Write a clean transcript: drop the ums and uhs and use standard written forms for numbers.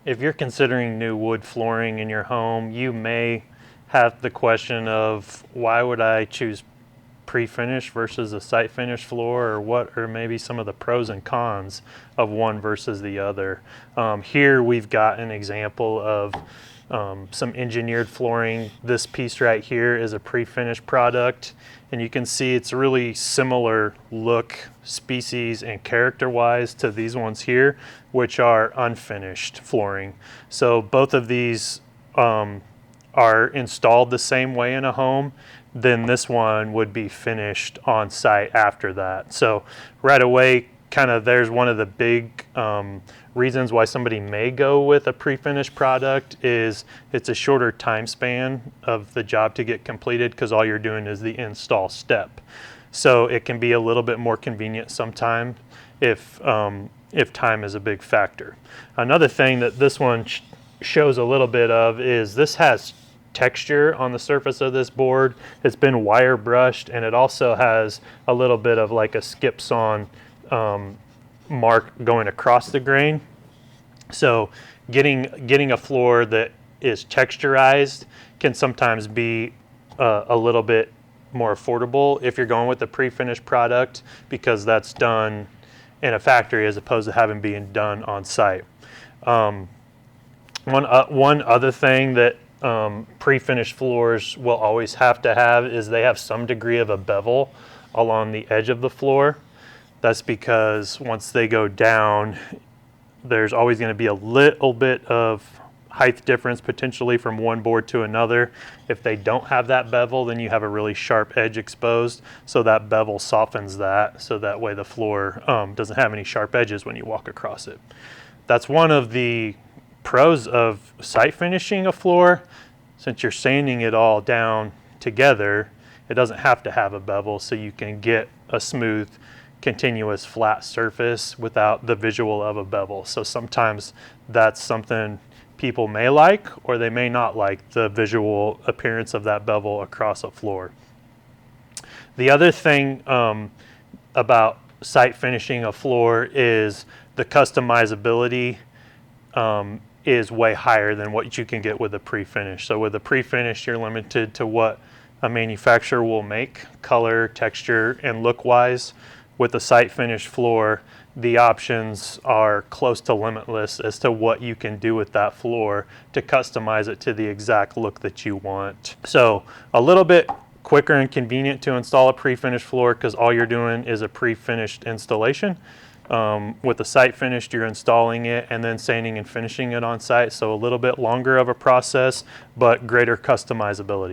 If you're considering new wood flooring in your home, you may have the question of why would I choose pre-finish versus a site finish floor, or what are maybe some of the pros and cons of one versus the other. Here we've got an example of some engineered flooring. This piece right here is a pre-finished product, and you can see it's really similar look, species, and character-wise to these ones here, which are unfinished flooring. So both of these are installed the same way in a home. Then this one would be finished on site after that. So right away, kind of there's one of the big reasons why somebody may go with a pre-finished product is it's a shorter time span of the job to get completed because all you're doing is the install step. So it can be a little bit more convenient sometimes if time is a big factor. Another thing that this one shows a little bit of is this has texture on the surface of this board. It's been wire brushed, and it also has a little bit of like a skip sawn mark going across the grain. So getting a floor that is texturized can sometimes be a little bit more affordable if you're going with a pre-finished product, because that's done in a factory as opposed to having being done on site. One other thing that pre-finished floors will always have to have is they have some degree of a bevel along the edge of the floor. That's because once they go down, there's always going to be a little bit of height difference potentially from one board to another. If they don't have that bevel, then you have a really sharp edge exposed, so that bevel softens that, so that way the floor doesn't have any sharp edges when you walk across it. That's one of the pros of site finishing a floor. Since you're sanding it all down together, it doesn't have to have a bevel, so you can get a smooth, continuous flat surface without the visual of a bevel. So sometimes that's something people may like, or they may not like the visual appearance of that bevel across a floor. The other thing about site finishing a floor is the customizability is way higher than what you can get with a pre-finish. So with a pre-finish, you're limited to what a manufacturer will make, color, texture, and look-wise. With a site finish floor, the options are close to limitless as to what you can do with that floor to customize it to the exact look that you want. So a little bit quicker and convenient to install a pre-finished floor because all you're doing is a pre-finished installation. With the site finished, you're installing it and then sanding and finishing it on site. So a little bit longer of a process, but greater customizability.